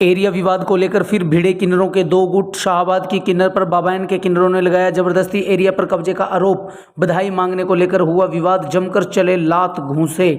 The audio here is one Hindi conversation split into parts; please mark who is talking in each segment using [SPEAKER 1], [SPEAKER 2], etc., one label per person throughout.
[SPEAKER 1] एरिया विवाद को लेकर फिर भिड़े किन्नरों के दो गुट। शाहाबाद की किन्नर पर बाबैन के किन्नरों ने लगाया जबरदस्ती एरिया पर कब्जे का आरोप। बधाई मांगने को लेकर हुआ विवाद, जमकर चले लात घूंसे।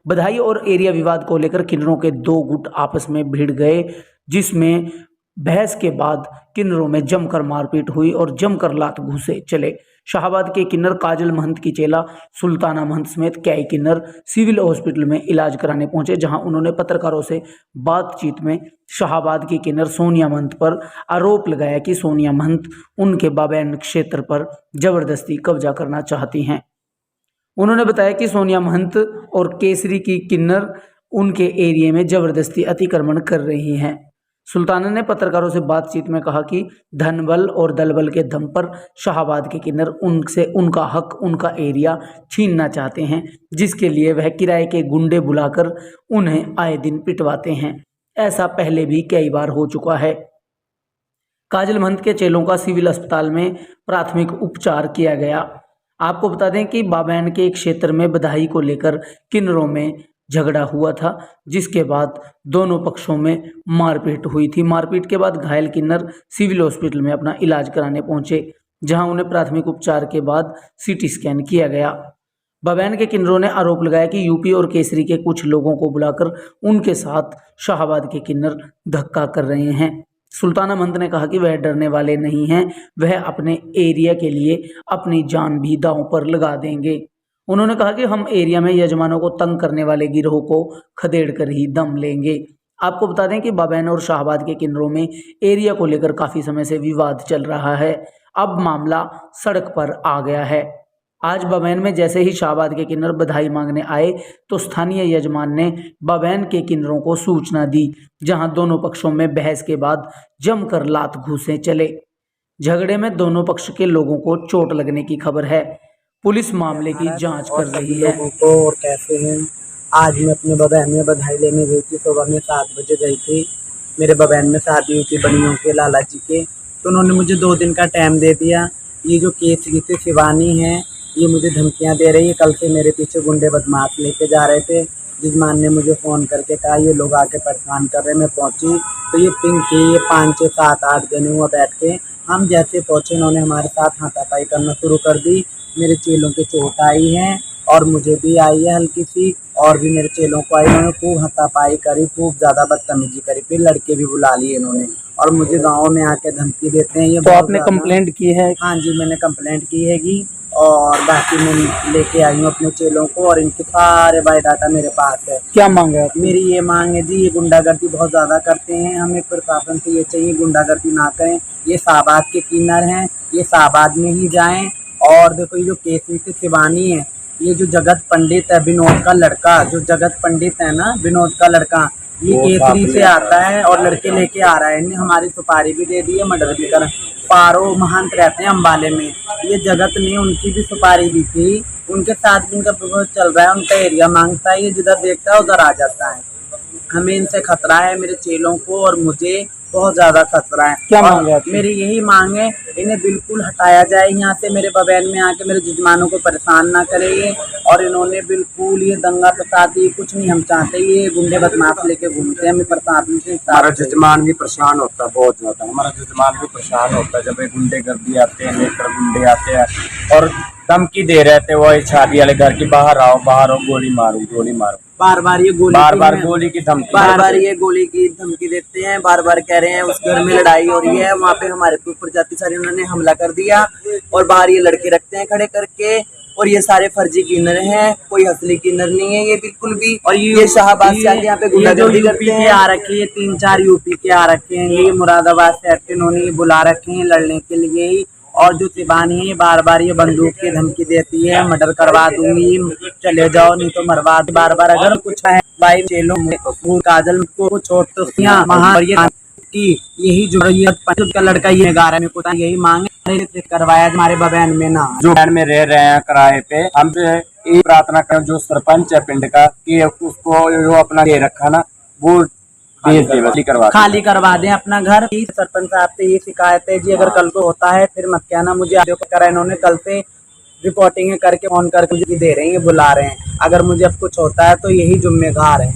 [SPEAKER 1] बधाई और एरिया विवाद को लेकर किन्नरों के दो गुट आपस में भिड़ गए, जिसमें बहस के बाद किन्नरों में जमकर मारपीट हुई और जमकर लात घूंसे चले। शाहाबाद के किन्नर काजल महंत की चेला सुल्ताना महंत समेत कई किन्नर सिविल हॉस्पिटल में इलाज कराने पहुंचे, जहां उन्होंने पत्रकारों से बातचीत में शाहाबाद की किन्नर सोनिया महंत पर आरोप लगाया कि सोनिया महंत उनके बाबैन क्षेत्र पर जबरदस्ती कब्जा करना चाहती हैं। उन्होंने बताया कि सोनिया महंत और केसरी की किन्नर उनके एरिया में जबरदस्ती अतिक्रमण कर रही हैं। सुल्ताना ने पत्रकारों से बातचीत में कहा कि धनबल और दलबल के दम पर शाहाबाद के किन्नर उनसे उनका हक, उनका एरिया छीनना चाहते हैं, जिसके लिए वह किराए के गुंडे बुलाकर उन्हें आए दिन पिटवाते हैं। ऐसा पहले भी कई बार हो चुका है। काजल महंत के चेलों का सिविल अस्पताल में प्राथमिक उपचार किया गया। आपको बता दें कि बाबैन के क्षेत्र में बधाई को लेकर किन्नरों में झगड़ा हुआ था, जिसके बाद दोनों पक्षों में मारपीट हुई थी। मारपीट के बाद घायल किन्नर सिविल हॉस्पिटल में अपना इलाज कराने पहुंचे, जहां उन्हें प्राथमिक उपचार के बाद सीटी स्कैन किया गया। बाबैन के किन्नरों ने आरोप लगाया कि यूपी और केसरी के कुछ लोगों को बुलाकर उनके साथ शाहाबाद के किन्नर धक्का कर रहे हैं। सुल्ताना महंत ने कहा कि वह डरने वाले नहीं हैं, वह अपने एरिया के लिए अपनी जान भी दांव पर लगा देंगे। उन्होंने कहा कि हम एरिया में यजमानों को तंग करने वाले गिरोह को खदेड़ कर ही दम लेंगे। आपको बता दें कि बाबैन और शाहाबाद के किन्नरों में एरिया को लेकर काफ़ी समय से विवाद चल रहा है। अब मामला सड़क पर आ गया है। आज बाबैन में जैसे ही शाहाबाद के किन्नर बधाई मांगने आए, तो स्थानीय यजमान ने बाबैन के किन्नरों को सूचना दी, जहां दोनों पक्षों में बहस के बाद जमकर लात घूंसे चले। झगड़े में दोनों पक्ष के लोगों को चोट लगने की खबर है। पुलिस मामले की जांच कर रही है।
[SPEAKER 2] लोगों को और कैसे हैं। आज मैं अपने बबैन में बधाई लेने गई थी। सुबह में 7 बजे गई थी। मेरे बबैन में शादी हुई थी बनियों के, लाला जी के। तो उन्होंने मुझे 2 दिन का टाइम दे दिया। ये जो केसरी से शिवानी है, ये मुझे धमकियां दे रही है। कल से मेरे पीछे गुंडे बदमाश लेके जा रहे थे। जजमान ने मुझे फ़ोन करके कहा ये लोग आके परेशान कर रहे हैं। मैं पहुंची तो ये पिंकी, ये 5 6 7 8 जने हुआ बैठ के। हम जैसे पहुंचे, इन्होंने हमारे साथ हाथापाई करना शुरू कर दी। मेरे चेलों के चोट आई है और मुझे भी आई है हल्की सी, और भी मेरे चेलों को आई। इन्होंने खूब हाथापाई करी, खूब ज़्यादा बदतमीजी करी। फिर लड़के भी बुला लिए इन्होंने, और मुझे गांव में आके धमकी देते हैं। ये
[SPEAKER 1] तो आपने कंप्लेंट की है?
[SPEAKER 2] हाँ जी, मैंने कंप्लेंट की हैगी, और बाकी मैं लेके आई हूँ अपने चेलों को, और इनके सारे बायोडाटा मेरे पास है।
[SPEAKER 1] क्या मांग है?
[SPEAKER 2] मेरी ये मांग है जी, ये गुंडागर्दी बहुत ज़्यादा करते हैं। हमें प्रशासन से ये चाहिए गुंडागर्दी ना करें। ये शाहाबाद के किन्नर हैं, ये शाहाबाद में ही जाएं। और देखो ये जो केसरी से शिवानी है, ये जो जगत पंडित है, विनोद का लड़का, जो जगत पंडित है ना, विनोद का लड़का, ये केसरी से आता है और लड़के लेके आ रहा है। इन्हें हमारी सुपारी भी दे दी है, मर्डर भी करा। पारो महंत रहते हैं अम्बाले में, ये जगत ने उनकी भी सुपारी दी थी। उनके साथ भी इनका बहुत चल रहा है। उनका एरिया मांगता है, ये जिधर देखता है उधर आ जाता है। हमें इनसे खतरा है, मेरे चेलों को और मुझे बहुत ज़्यादा खतरा है।
[SPEAKER 1] क्या मांग है?
[SPEAKER 2] मेरी यही मांग है, इन्हें बिल्कुल हटाया जाए यहाँ से। मेरे बबैन में आके मेरे जजमानों को परेशान ना करे ये। और इन्होंने बिल्कुल ये दंगा फसाद, ये कुछ नहीं हम चाहते। ये गुंडे बदमाश लेके घूमते हैं, हमें प्रशासन से।
[SPEAKER 3] हमारा जजमान भी परेशान होता है बहुत ज़्यादा। हमारा जजमान भी परेशान होता है जब ये गुंडेगर्दी आते हैं, लेकर गुंडे आते हैं और धमकी दे रहे थे, वो शादी वाले घर की बाहर आओ, गोली मारो, गोली मारो।
[SPEAKER 2] बार बार ये गोली,
[SPEAKER 3] बार गोली की धमकी,
[SPEAKER 2] बार बार ये गोली की धमकी देते हैं। बार बार कह रहे हैं उस घर में लड़ाई हो रही है, वहाँ पे हमारे ऊपर जाति सारी उन्होंने हमला कर दिया। और बाहर ये लड़के रखते हैं खड़े करके, और ये सारे फर्जी किन्नर हैं, कोई असली किन्नर नहीं है ये बिल्कुल भी। और ये शाहाबाद से आके यहाँ पे गुंडागर्दी करते हैं। आ रखे हैं 3-4 यूपी के आ रखे हैं, ये मुरादाबाद से इन्होंने बुला रखे हैं लड़ने के लिए ही। और जो शिवानी है बार बार ये बंदूक की धमकी देती है, मर्डर करवा दूंगी, चले जाओ नहीं तो मरवा। बार बार अगर कुछ है भाई चेलों में काजल को छोड़ तो की यही जो का लड़का ये गा रहा है, मेरे को यही मांगे करवाया हमारे बबैन में ना,
[SPEAKER 3] जो बहन में रह रहे हैं किराए पे। हम ये प्रार्थना करें जो सरपंच है पिंड का, कि उसको जो अपना दे रखा ना, वो खाली करवा दें अपना घर। सरपंच साहब से ये शिकायत है जी, अगर कल को होता है फिर मत कहना मुझे करा। इन्होंने कल से रिपोर्टिंग करके फोन करके दे रहे हैं, बुला रहे हैं। अगर मुझे अब कुछ होता है तो यही जिम्मेदार है।